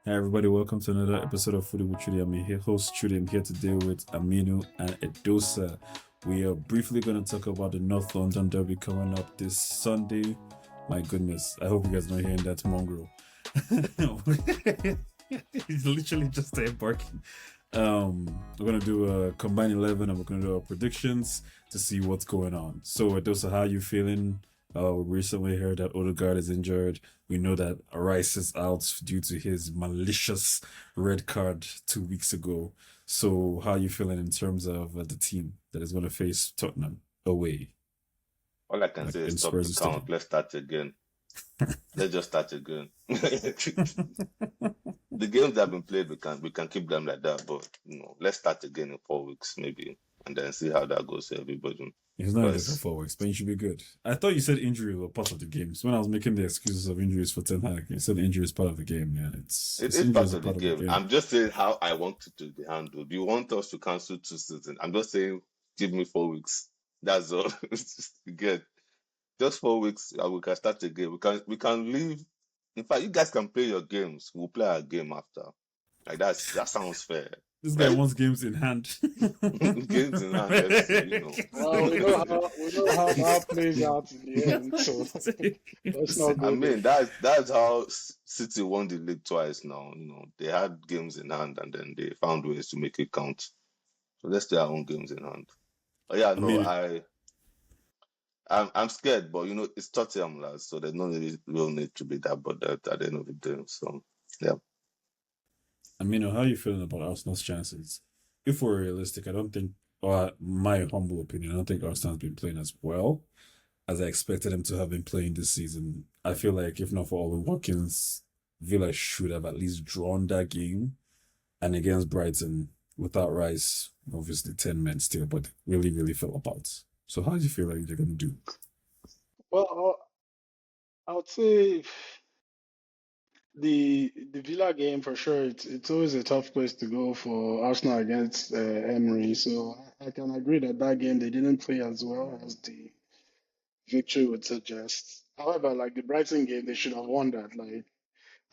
Hi everybody, welcome to another episode of Foodie with Trudy. I'm your host Trudy. I'm here today with Aminu and Edosa. We are briefly going to talk about the North London Derby coming up this Sunday. My goodness, I hope you guys are not hearing that mongrel. He's literally just there barking. We're gonna do a combined 11 and we're gonna do our predictions to see what's going on. So Edosa, how are you feeling? We recently heard that Odegaard is injured. We know that Rice is out due to his malicious red card 2 weeks ago. So, how are you feeling in terms of the team that is going to face Tottenham away, All I can like say is in stop the Spurs count. Stadium? Let's start again. Let's just start again. The games that have been played, we can keep them like that, but let's start again in 4 weeks maybe, and then see how that goes to everybody. He's not in there for Because 4 weeks, but he should be good. I thought you said injury were part of the games. When I was making the excuses of injuries for Ten Hag, you said injury is part of the game. Yeah, it it's is injuries part are of the part of the game. game. I'm just saying how I want it to be handled. Do you want us to cancel 2 seasons? I'm just saying, give me 4 weeks. That's all. Again, just 4 weeks, and we can start again. We can leave. In fact, you guys can play your games. We'll play our game after. Like that sounds fair, This guy right? wants games in hand. Games in hand, let's see. Well, we know how that plays out in the end, so let's not I go there. mean, that's how City won the league twice now. They had games in hand and then they found ways to make it count. So let's play our own games in hand. Oh yeah, I no, mean, I'm scared, but it's Tottenham, lads, so there's no real need to be that bothered at the end of the day. So yeah. how are you feeling about Arsenal's chances? If we're realistic, I don't think, or my humble opinion, I don't think Arsenal's been playing as well as I expected them to have been playing this season. I feel like if not for Ollie Watkins, Villa should have at least drawn that game. And against Brighton, without Rice, obviously 10 men still, but really, really fell apart. So how do you feel like they're going to do? Well, I would say the Villa game for sure. It's always a tough place to go for Arsenal against Emery. So I can agree that that game they didn't play as well as the victory would suggest. However, like the Brighton game, they should have won that. Like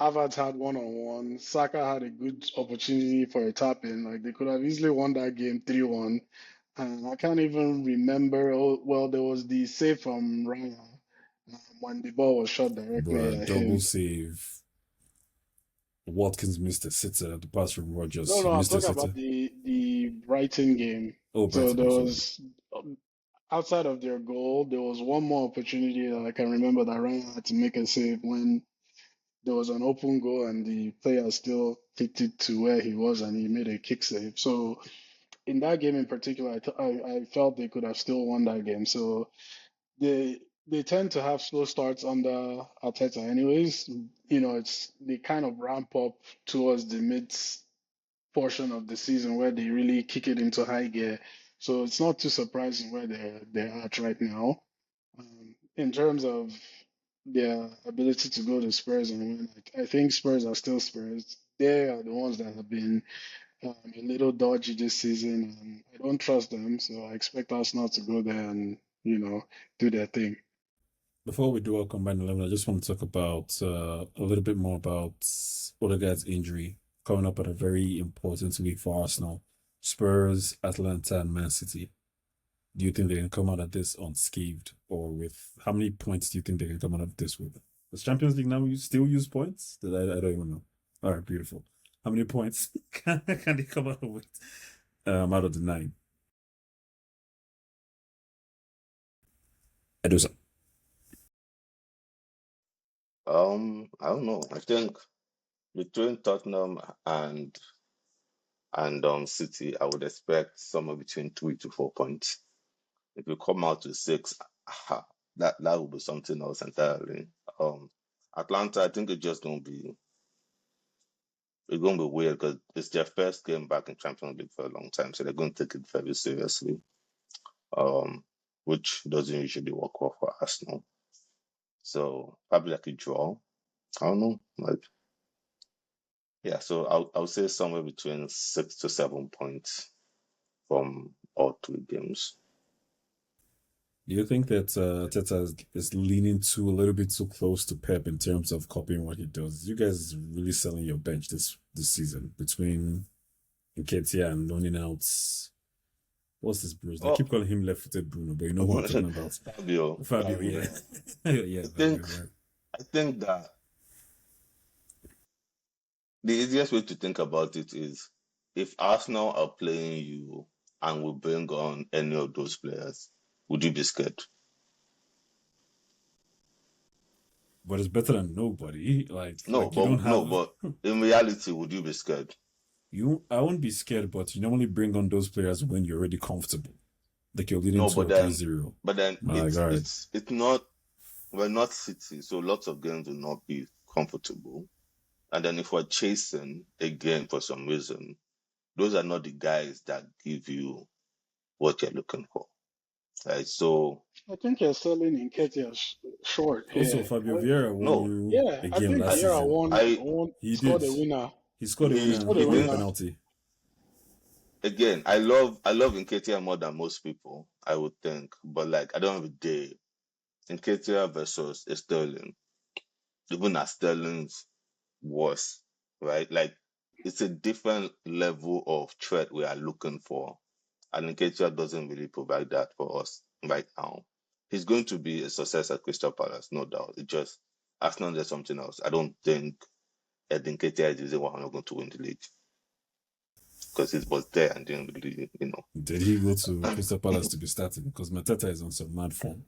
Havertz had one-on-one. Saka had a good opportunity for a tap in. Like they could have easily won that game 3-1. And I can't even remember. Oh, well, there was the save from Raya when the ball was shot directly Bruh, at double him. save. Watkins missed a sitter. The pass from Rogers. No, He no, I'm missed a talking sitter. about the Brighton game. Oh, So Brighton, there I'm sorry. was outside of their goal, there was one more opportunity that I can remember that Raya had to make a save when there was an open goal and the player still kicked it to where he was and he made a kick save. So in that game in particular, I felt they could have still won that game. So they tend to have slow starts under Arteta, anyways. It's they kind of ramp up towards the mid portion of the season where they really kick it into high gear. So it's not too surprising where they're at right now. In terms of their ability to go to Spurs and win, I think Spurs are still Spurs. They are the ones that have been a little dodgy this season, and I don't trust them. So I expect Arsenal to go there and do their thing. Before we do our combined 11, I just want to talk about a little bit more about Odegaard's injury coming up at a very important week for Arsenal. Spurs, Atlanta, and Man City. Do you think they can come out of this unscathed, or with how many points do you think they can come out of this with? Does Champions League now still use points? I don't even know. All right, beautiful. How many points can they come out of with? Out of the nine. I do so. I don't know. I think between Tottenham and City, I would expect somewhere between 3 to 4 points. If you come out to six, that would be something else entirely. Um, Atlanta, I think it's gonna be weird because it's their first game back in Champions League for a long time, so they're going to take it very seriously. Um, which doesn't usually work well for Arsenal. So probably like a draw. I don't know. Like yeah, so I'll say somewhere between 6 to 7 points from all three games. Do you think that Teta is leaning a little bit too close to Pep in terms of copying what he does? You guys really selling your bench this season between Nketiah and loaning out. What's this Bruce? I Oh, keep calling him left-footed Bruno, but you know what I'm talking about. Fabio. Fabio, yeah. Yeah, I Fabio, think right. I think that the easiest way to think about it is if Arsenal are playing you and we bring on any of those players, would you be scared? But it's better than nobody. No, You don't but no, have but in reality, would you be scared? I won't be scared, but you normally bring on those players when you're already comfortable. Like you're leading No, 2 or 3-0. but then My God. it's not, we're not City, so lots of games will not be comfortable. And then if we're chasing a game for some reason, those are not the guys that give you what you're looking for. Right? So I think you're selling Nketiah short Also, here. Fabio Vieira won no, you Yeah, a I game think last I Vieira season. I He scored did. a winner. He scored a he winner and Scored a he won a did. winner. penalty. Again, I love Nketiah more than most people, I would think. But like I don't have a day. Nketiah versus Sterling. Even as Sterling's worse, right? Like it's a different level of threat we are looking for. And Nketiah doesn't really provide that for us right now. He's going to be a success at Crystal Palace, no doubt. It just Arsenal there's something else. I don't think Nketiah is the reason why we're not going to win the league. Because he was there and didn't really, Did he go to Crystal Palace to be starting? Because Mateta is on some mad form.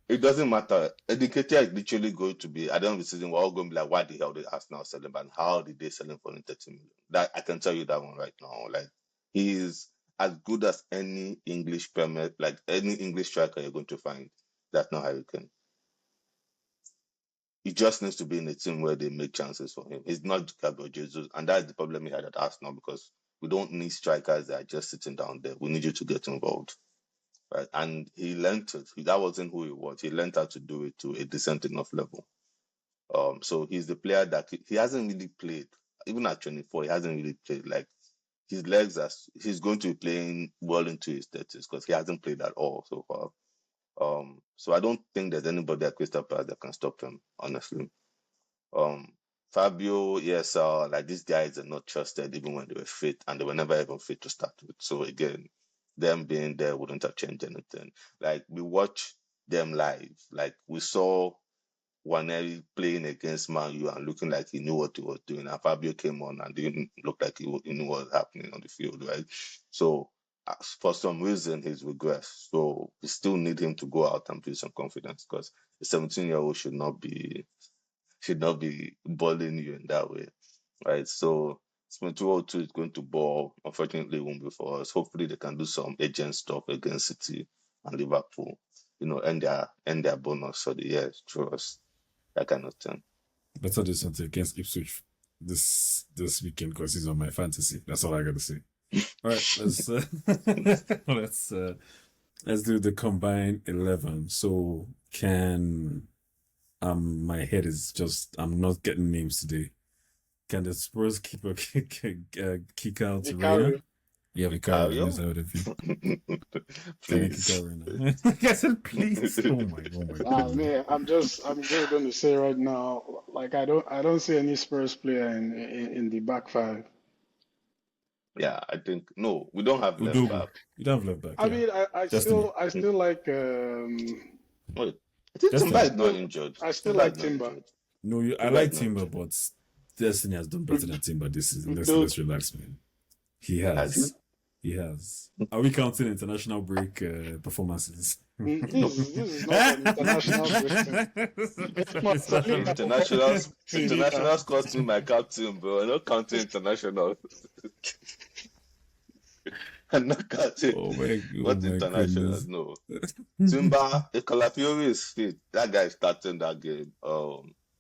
It doesn't matter. Nketiah is literally going to be, at the end of the season, we're all going to be like, why the hell did Arsenal sell him? And how did they sell him for 30 million? That I can tell you that one right now. Like, he is as good as any English Premier, like any English striker you're going to find. That's not how you can. He just needs to be in a team where they make chances for him. He's not Gabriel Jesus. And that's the problem he had at Arsenal because we don't need strikers that are just sitting down there. We need you to get involved. Right. And he learned it. That wasn't who he was. He learned how to do it to a decent enough level. So he's the player that he hasn't really played. Even at 24, he hasn't really played. Like his legs are, he's going to be playing well into his 30s because he hasn't played at all so far. So I don't think there's anybody at Crystal Palace that can stop him, honestly. Um, Fabio, yes, like these guys are not trusted even when they were fit, and they were never even fit to start with. So again, them being there wouldn't have changed anything. Like we watched them live, like we saw Waneri playing against Man U and looking like he knew what he was doing, and Fabio came on and didn't look like he knew what was happening on the field, right? So for some reason he's regressed. So we still need him to go out and build some confidence because a 17-year-old should not be bullying you in that way, right? So Smith 202 is going to ball. Unfortunately, it won't be for us. Hopefully, they can do some agent stuff against City and Liverpool. End their bonus for the year through us. That kind of thing. Better do something against Ipswich this weekend because he's on my fantasy. That's all I gotta say. All right, let's do the combined 11. So can my head is just I'm not getting names today. Can the Spurs keeper kick out Reina? Vicario. Yeah, Vicario. Is that what it is? Can I kick out Reina? I said, please. Oh my goodness. Man, I'm just going to say right now, like I don't see any Spurs player in the back five. Yeah, I think no, we don't have left Udogu. back. You don't have left back. I Yeah. mean, Destiny. I still like Wait, I think Timber Destiny. is not injured. I still Timber like is not Timber. injured. No, I Timber like is not Timber, injured. but Destiny has done better than Timber this season. Let's Those relax, man. He Has he? has. He has. Are we counting international break performances? this is not an international question. Internationals cost me my captain, bro. I'm not counting international. I'm not counting. Oh What my internationals? goodness. No. Timber, if Calafiori is fit, that guy is starting that game.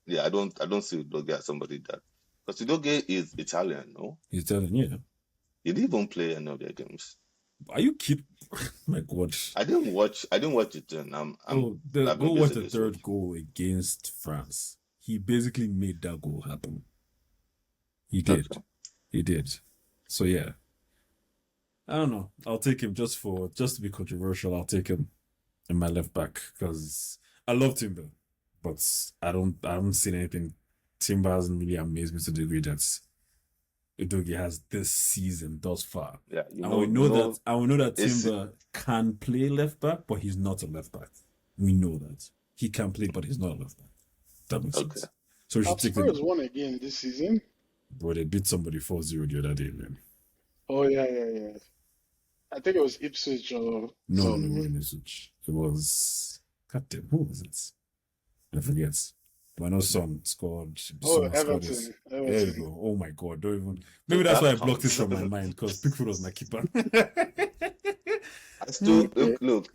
Yeah, I don't see Udogie as somebody that because Udogie is Italian, no? He's telling you. He didn't even play any of their games. Are you kidding? My God. I didn't watch it then. Go I've been watch busy the this third week. goal against France. He basically made that goal happen. He Okay. did. He did. So yeah. I don't know. I'll take him just to be controversial. I'll take him. in my left back because I love Timber, but I haven't seen anything. Timber hasn't really amazed me to the degree that Udogie has this season thus far. Yeah, And we know that it's Timber can play left back, but he's not a left back. We know that. He can play, but he's not a left back. That makes okay. sense. So we should take Spurs the won again this season. bro, they beat somebody 4-0 the other day, man. Oh yeah. I think it was Ipswich or No, some. it wasn't Ipswich. It was Captain. Who was it? I forget. But I know Son scored. Oh, Son scored this. Everton. There you go. Oh my god, don't even. Maybe that's why I blocked it from my mind because Pickford was my keeper. I still Okay. look.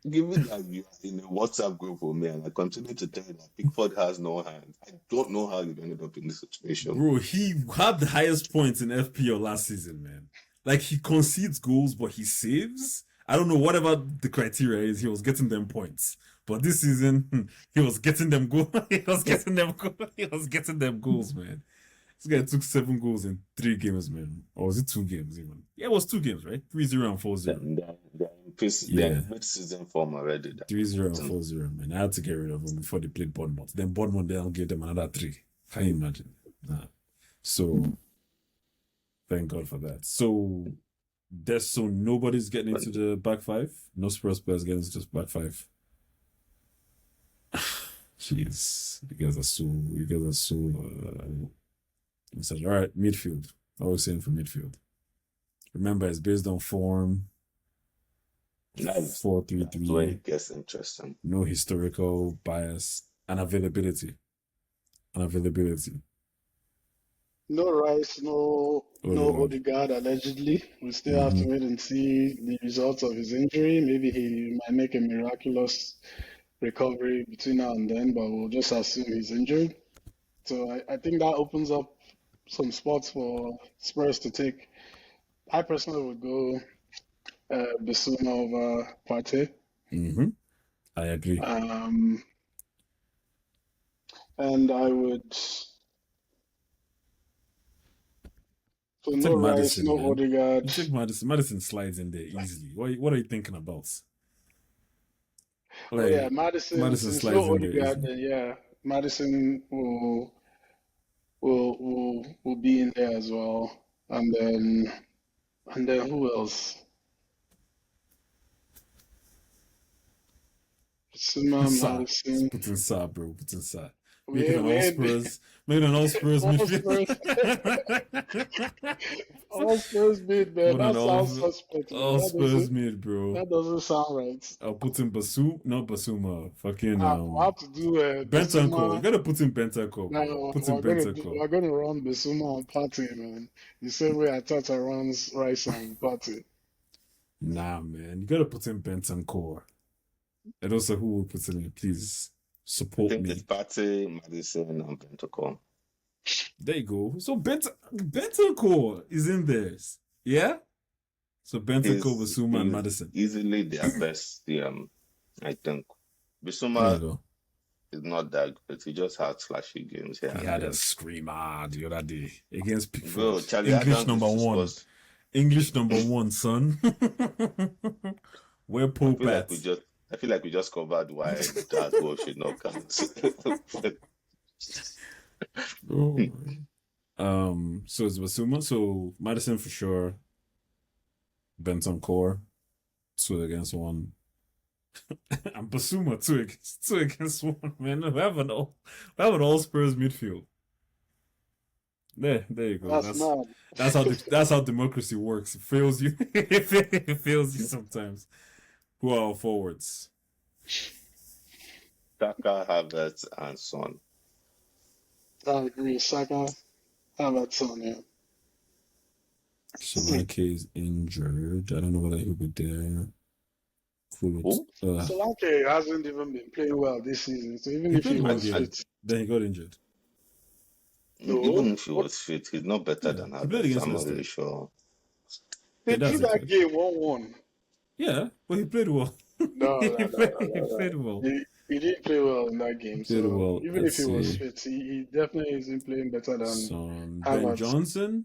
Given that you are in a WhatsApp group with me, and I continue to tell you that Pickford has no hands, I don't know how you ended up in this situation. Bro, he had the highest points in FPL last season, man. Like he concedes goals, but he saves. I don't know whatever the criteria is. He was getting them points, but this season he was getting them goals. He was getting them goals, man. This guy took 7 goals in 3 games, man. Or was it 2 games even? Yeah, it was 2 games, right? 3-0 and 4-0. They're in mid-season form already. 3-0 and 4-0, man. I had to get rid of them before they played Bournemouth. Then Bournemouth, they'll give them another 3. Can you imagine? Nah. So, thank God for that. So nobody's getting into the back 5? No Spurs players getting into the back 5? Jeez. You guys are so all right, midfield. I was saying for midfield. Remember, it's based on form. Nice. 4-3-3. That's where it gets interesting. No historical bias and availability. No Rice, no Odegaard. Odagard allegedly. We still have to wait and see the results of his injury. Maybe he might make a miraculous recovery between now and then, but we'll just assume he's injured. So I think that opens up some spots for Spurs to take. I personally would go Bissouma over Partey. I agree. And I would. So Take no Rice, Maddison, no man. Odegaard. Take Maddison. Maddison slides in there easily. What are you thinking about? Oh yeah, Maddison. Maddison Since slides no in there Odegaard, easily. then yeah, Maddison will be in there as well. And then who else? Bissouma, Maddison. Put in Sa, bro. Put in Sa. We Make it an all had Spurs. Make it an all Spurs all midfield. all Spurs mid, man. Put an That all sounds suspect. Man. all Spurs mid, bro. That doesn't sound right. I'll put in not Basuma. Fucking We'll have to do Bentancur. Bissouma. You gotta put in Bentancur, bro. No, Put in Bentancur. we're gonna run Bissouma on Partey, man. The same way Atata runs Rice and Partey. Nah, man. You gotta put in Bentancur. And also, who will put in it? Please I support think me. it's Partey, Maddison, and Bentancur. There you go. So Bentancur is in there. Yeah? So Bentancur, Basuma, and Maddison. Easily their best I think. There you Bissouma go. is not that good. He just had flashy games here. He had a screamer the other day against Pickford. Bro, Charlie English Adams number is 1. supposed- English number 1, son. Where I Pope feel at? like we just covered why that goal should not count. So it's Basuma. So Maddison for sure. Bentancur, 2 against 1. And Basuma 2 against 1. Man, we have an all Spurs midfield. There you go. That's mad. That's how democracy works. It fails you. It fails you sometimes. Who are our forwards? Saka, Havertz, and Son. I agree. Saka, Havertz, yeah. Solanke is injured. I don't know whether he'll be there. Who? Solanke hasn't even been playing well this season. So even if he was fit, then he got injured. No. Even if he was fit, he's not better than He played Havertz. against I'm not Leicester. really sure. they Yeah, drew that's that it. game 1-1. Yeah, but he played well. No. He played well. He didn't play well in that game. Played So well. even Let's if he was see. fit, he definitely isn't playing better than Ben Havertz. Johnson.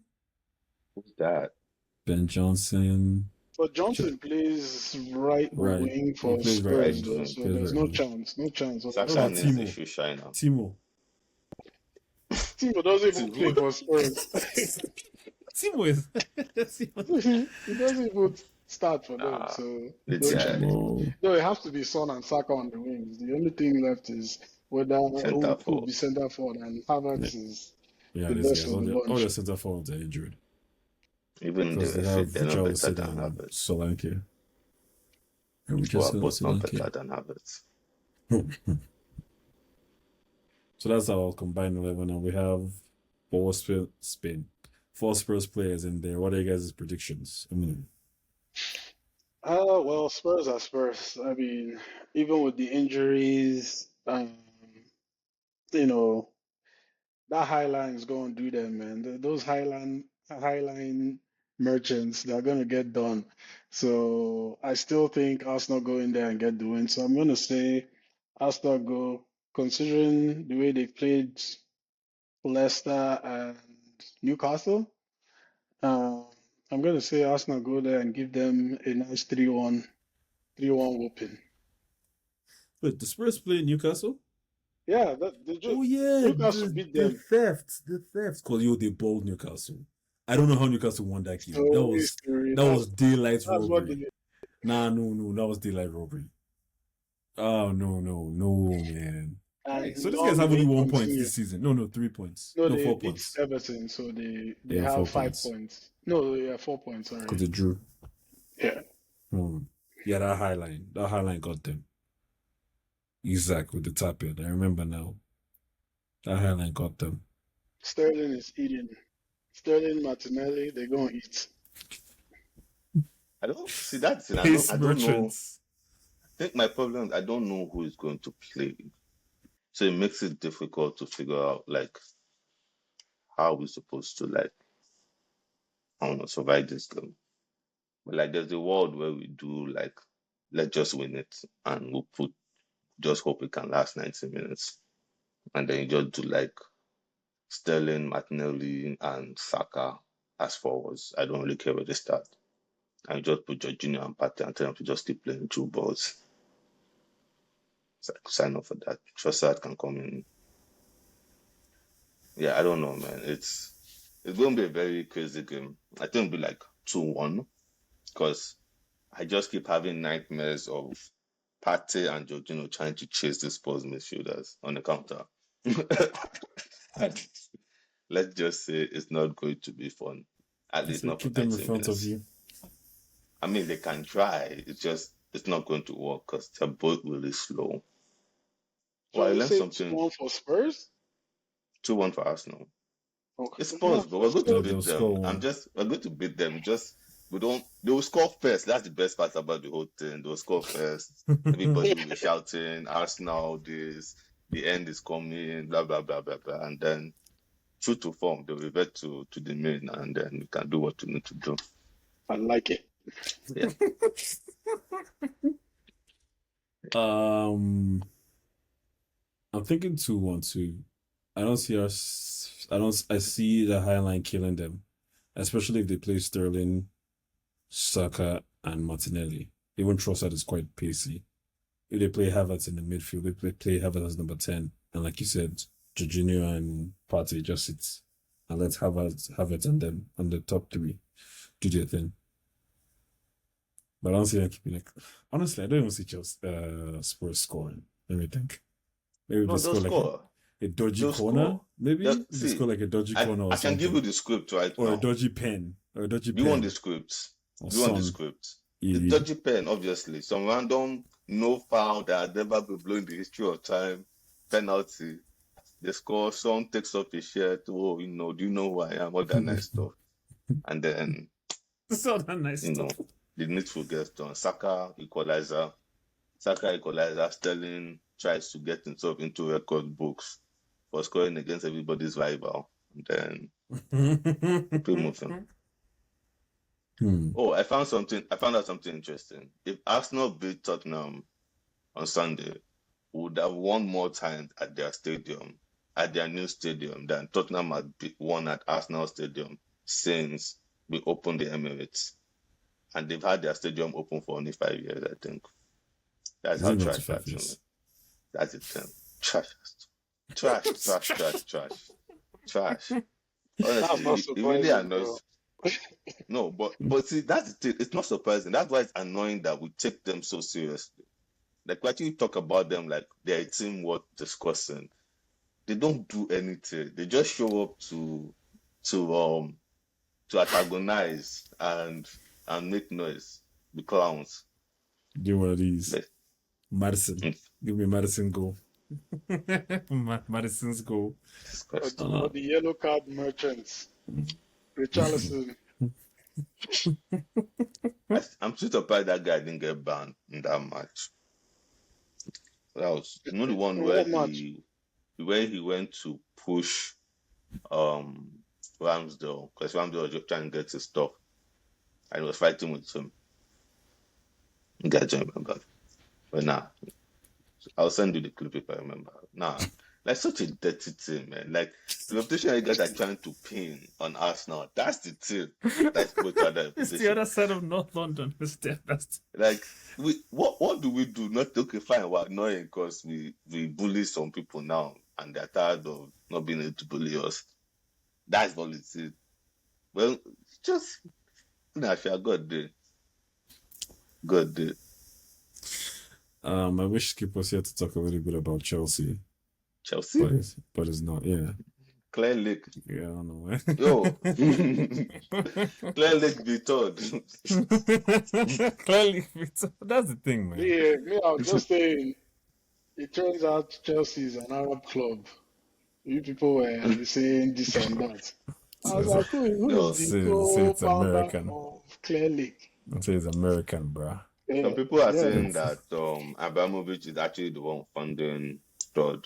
Who's that? Ben Johnson. But Johnson plays right Right. wing He for plays right Right Spurs wing. though, wing. so Plays there's right no wing. chance, no chance What Saka whatsoever. about needs a Timo? shoe shiner. Timo. Timo doesn't even play Timo. for Spurs. Timo is. He doesn't even start for them, Ah, so this no guy, chance. Timo. No, it has to be Son and Saka on the wings. The only thing left is whether center who will for be centre forward, and Yeah, Havertz is yeah, the these best guys. of the All bunch. their center forwards are injured even in because the they FA, have they're not better Richarlison than and Havertz. Solanke. And Who are Richarlison and both not better Solanke. than Havertz. So that's our combined 11, and we have Spain. 4 Spurs players in there. What are you guys' predictions? I mean, Well, Spurs are Spurs. I mean, even with the injuries, you know, that High Line's going to do them, man. Those High Line merchants, they're going to get done. So I still think Arsenal go in there and get the win. So I'm going to say Arsenal go, considering the way they played Leicester and Newcastle. Uh, I'm going to say Arsenal go there and give them a nice 3-1 whooping. wait, the Spurs play Newcastle? Yeah, that they just Oh yeah, Newcastle beat the them. theft. Cause they bowled Newcastle. I don't know how Newcastle won that game. Story. That was daylight That's what robbery. Nah, no, that was daylight robbery. Oh no, man. and So these guys long have only may 1 point continue. this season. No, 3 points. No, No, they 4 beat points. Everton, so they Yeah, have 4 5 points. points. No, yeah, 4 points. Because Sorry. they drew. Yeah, Yeah, that High Line got them. Isaac with the tap in. I remember now. That High Line got them. Sterling is eating. Sterling, Martinelli, they're gonna eat. I don't see that thing. Pace I don't know. merchants. I think my problem is I don't know who is going to play. So it makes it difficult to figure out like how we're supposed to like I don't know survive this game. But like there's a world where we do like let's just win it and we'll put just hope it can last 90 minutes. And then you just do like Sterling, Martinelli, and Saka as forwards. I don't really care where they start. And you just put Jorginho and Partey and tell them to just keep playing through balls. So I could sign up for that. Trossard can come in. Yeah, I don't know, man. It's going to be a very crazy game. I think it'll be like 2-1 because I just keep having nightmares of Partey and Jorginho trying to chase the Spurs midfielders on the counter. And let's just say it's not going to be fun. At least So not for keep them in 90 front of minutes. you. I mean, they can try. It's not going to work because they're both really slow. So Well, I you learned say something 2-1 for Spurs? 2-1 for Arsenal. Okay. It's Yeah, Spurs, but we're going to No, beat they'll them. score one. We're going to beat them. They will score first. That's the best part about the whole thing. They'll score first. Everybody will be shouting, Arsenal, the end is coming, blah, blah, blah, blah, blah. And then, true to form, they'll revert to the main and then we can do what we need to do. I like it. Yeah. I'm thinking 2-1 too. I don't see us. I see the High Line killing them, especially if they play Sterling, Saka, and Martinelli. Even Trossard is quite pacey. If they play Havertz in the midfield, if they play Havertz as number 10, and like you said, Jorginho and Partey just sits and let Havertz and them and the top 3 do their thing. But I don't see them keeping like. Honestly, I don't even see Spurs scoring. Let me think. Maybe No, they they'll score like score. a dodgy They'll corner. score. Maybe they See, score like a dodgy corner or I can give you something, the script right or a now. dodgy pen, or a dodgy Do you want pen, the script? or Do you want the son. script? Yeah. The dodgy pen, obviously. Some random no foul that had never been blown in the history of time. Penalty. They score, someone takes off his shirt. Oh, do you know who I am? All that nice stuff. And then, It's all that nice you know, stuff. the needful gets done. Saka equalizer. Sterling tries to get himself into record books for scoring against everybody's rival. And then keep it moving. Oh, I found out something interesting. If Arsenal beat Tottenham on Sunday, we would have won more times at their new stadium, than Tottenham had won at Arsenal Stadium since we opened the Emirates. and they've had their stadium open for only 5 years, I think. That's Is how it not trash to 5 that years? is. That's it. Trash. That's Honestly, not it really surprising, bro. annoys. No, but see, that's the thing. It's not surprising. That's why it's annoying that we take them so seriously. Like, we actually talk about them like they're a team worth discussing. They don't do anything. They just show up to antagonize and make noise. The clowns. Give one of these. Like, Madison. Give me Madison goal. Madison's goal. disgusting. Or the yellow card merchants. Richarlison. I'm still surprised that guy didn't get banned in that match. That was the one In where what match? he went to push Ramsdale, because Ramsdale was just trying to get his stuff and he was fighting with him. You guys don't remember. But nah. I'll send you the clip if I remember. Nah. Like, such a dirty team, man. Like, the reputation you guys are trying to pin on Arsenal, that's the team that's put to other It's the reputation. other side of North London. It's the best. Like, what do we do? Not okay, fine, we're annoying because we bully some people now and they're tired of not being able to bully us. That's all it is. Well, just God did. God did. I wish Skip was here to talk a little bit about Chelsea, Chelsea? but it's not. Yeah, Clear Lake. yeah, I don't know. Yo. Clear Lake be told. Clearly, that's the thing, man. Me, I was just saying, it turns out Chelsea is an Arab club. You people were saying this and that. I was like, who No, is say the it's co-founder American. of Clear Lake? I'll say it's American, bruh. Yeah, Some people are yeah. saying that Abramovich is actually the one funding Todd.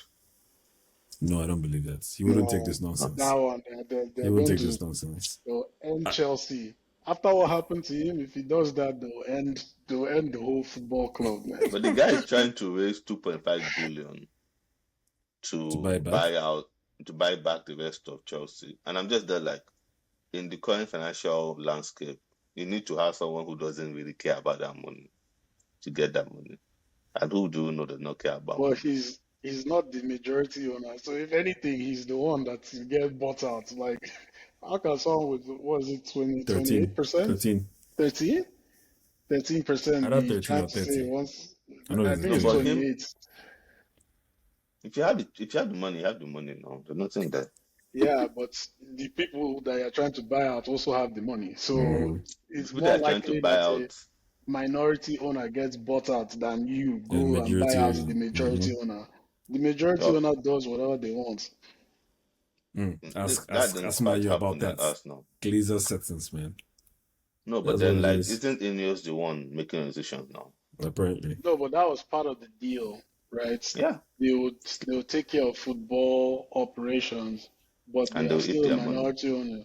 No, I don't believe that. He wouldn't take this No, nonsense. that one, they're He going wouldn't take to this nonsense. they'll end Chelsea. After what happened to him, if he does that, they'll end the whole football club, man. But the guy is trying to raise 2.5 billion To buy back? to buy back the rest of Chelsea. And I'm just there like, in the current financial landscape, you need to have someone who doesn't really care about that money to get that money. And who do you know does not care about But money? he's not the majority owner. So if anything, he's the one that get bought out. Like, how can someone with, what is it, 13. 28%? 13. 13? 13% I thought be 13 trying or to say 30. once. I know I it's think it's 13. But him, 28. if you have the money, you have the money now. There's nothing there. Yeah, but the people that you're trying to buy out also have the money. So Mm. it's People more that are trying to likely buy that a out, minority owner gets bought out than you The go and buy majority out owner. the majority owner. The majority oh, owner does whatever they want. Ask that doesn't ask quite Mario about happen in that. Arsenal. Glazer settings, man. No, but That's what then it like, is. isn't Ineos the one making decisions now? Apparently. No, but that was part of the deal, right? Yeah, They would take care of football operations, but they and are they'll eat still a their money. minority owner.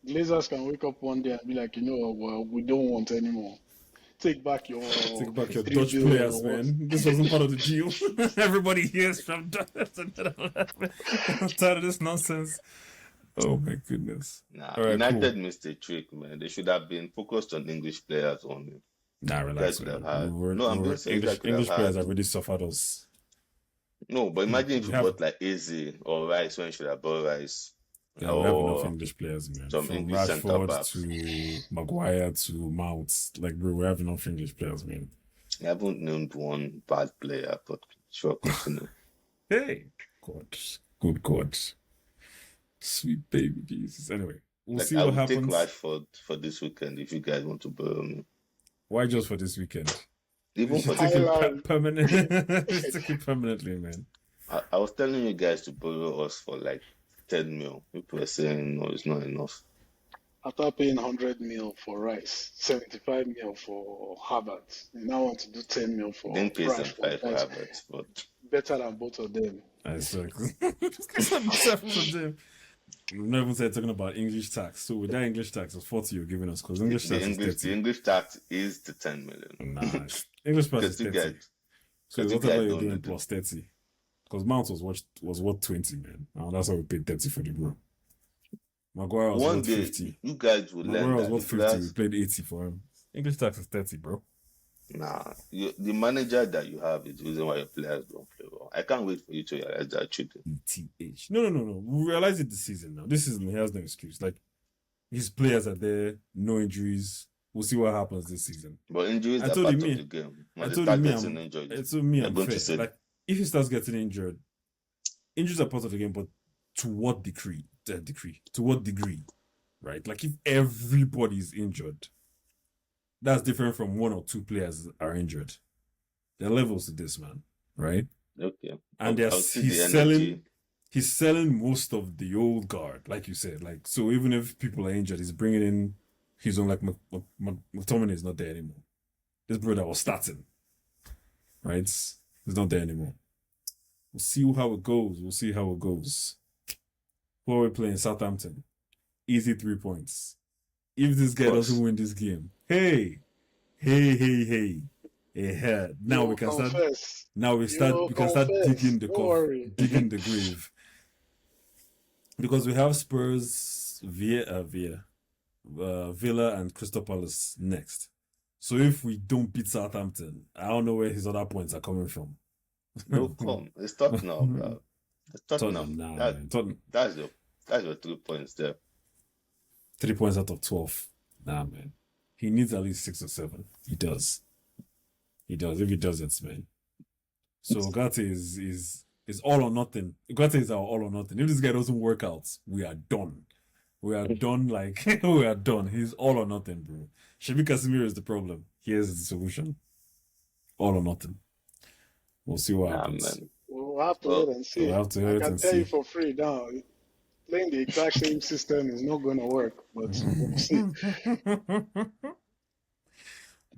Glazers can wake up one day and be like, you know what, well, we don't want anymore. Take back your Take back your 3 Dutch billion players, or what. man. This wasn't part of the deal. Everybody hears from Dutch. I'm tired of this nonsense. Oh my goodness. Nah, All right, United cool. missed a trick, man. They should have been focused on English players only. Nah, You relax, guys could have man. had. No, I'm being serious. You guys could English have players had. have really suffered us. No, but imagine if We you have bought like Eze or Rice when you should have bought Rice. we have enough Or English players, man. some From English centre Rashford backs. to Maguire to Mount. Like, bro, we have enough English players, man. I haven't named one bad player, but sure, continue. Hey, God, good God, sweet baby Jesus. Anyway, we'll Like, see I what would take happens. Rashford for this weekend if you guys want to borrow me. Why just for this weekend? Even You for should this take it Highland. permanent. Just take it permanently, man. I was telling you guys to borrow us for like 10 mil. People were saying, no, it's not enough. After paying 100 mil for Rice, 75 mil for Harvard, you now want to do 10 mil for Didn't pay Rashford. 75 for That's Havertz, but better than both of them. I suck. We've not even said talking about English tax. So with that English tax, it's 40 you're giving us because English tax is the 30. English tax is the 10 million. Nah, English tax is Because you 30. guys, So it's because you whatever guys you're don't doing know plus 30. Because Mount was worth 20, man. And that's why we paid 30 for the bro. Maguire was one worth day 50. you guys will Maguire learn was that worth the 50. We players, played 80 for him. English tax is 30, bro. Nah, the manager that you have is the reason why your players don't play well. I can't wait for you to realize that truth. ETH. No. We realize it this season now. This season, he has no excuse. Like, his players are there, no injuries. We'll see what happens this season. But injuries I are told part him, of me- the game. I When they told start him, me, getting I'm, injured, I told me, they're I'm going to fair. say, Like, if he starts getting injured, injuries are part of the game, but to what degree? To what degree? Right? Like, if everybody is injured, that's different from one or two players are injured. There are levels to this, man. Right? okay. And I'll see the he's energy. selling most of the old guard, like you said. Like, so even if people are injured, he's bringing in his own. Like McTominay is not there anymore. This brother was starting, right? He's not there anymore. We'll see how it goes. Who are we playing? Southampton. Easy 3 points. If this guy course. doesn't win this game, hey. Yeah. Now we can start. confess. Now we can start confess. digging the Don't worry. digging the grave. Because we have Spurs, Villa, and Crystal Palace next. So if we don't beat Southampton, I don't know where his other points are coming from. No, come. It's Tottenham, bro. It's Tottenham. Nah, That- man. Tottenham, That's your 3 points there. 3 points out of 12. Nah, man. He needs at least 6 or 7. He does. If he doesn't, man. So Ugarte is all or nothing. Ugarte is our all or nothing. If this guy doesn't work out, we are done. We are done. Like we are done. He's all or nothing, bro. Shabi Casemiro is the problem. Here's the solution. All or nothing. We'll see what happens. Man. We'll have to wait and see. We'll have to I wait can and tell you see. for free now. Playing the exact same system is not going to work, but we'll see.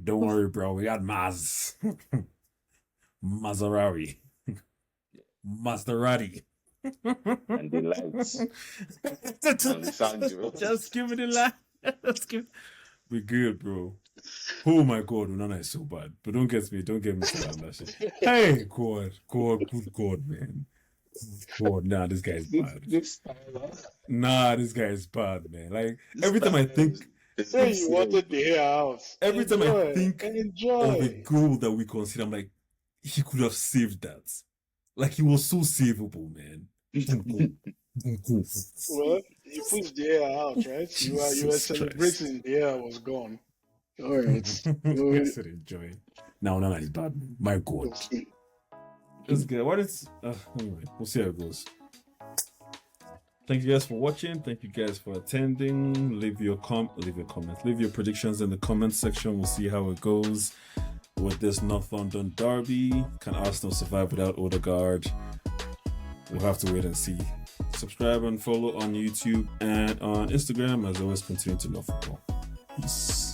Don't worry, bro. We got Maserati. And the lights. And Sandro. Just give it a laugh. We good, bro. Oh my god, Unana is so bad. But don't get me started on that shit. Hey, good God, man. God, nah, this guy is bad. Nah, this guy is bad, man. Like every time I think, Say you wanted the hair out. every time I think enjoy. of a goal that we consider, I'm like, he could have saved that. Like he was so savable, man. Well, you pushed the hair out, right? You were Jesus celebrating the hair was gone. All right. Yes, enjoy. Now, he's bad. Man. My God. This guy, what is? Anyway, we'll see how it goes. Thank you guys for watching. Thank you guys for attending. Leave your comments. Leave your predictions in the comment section. We'll see how it goes with this North London derby. Can Arsenal survive without Odegaard? We'll have to wait and see. Subscribe and follow on YouTube and on Instagram. As always, continue to love football. Peace.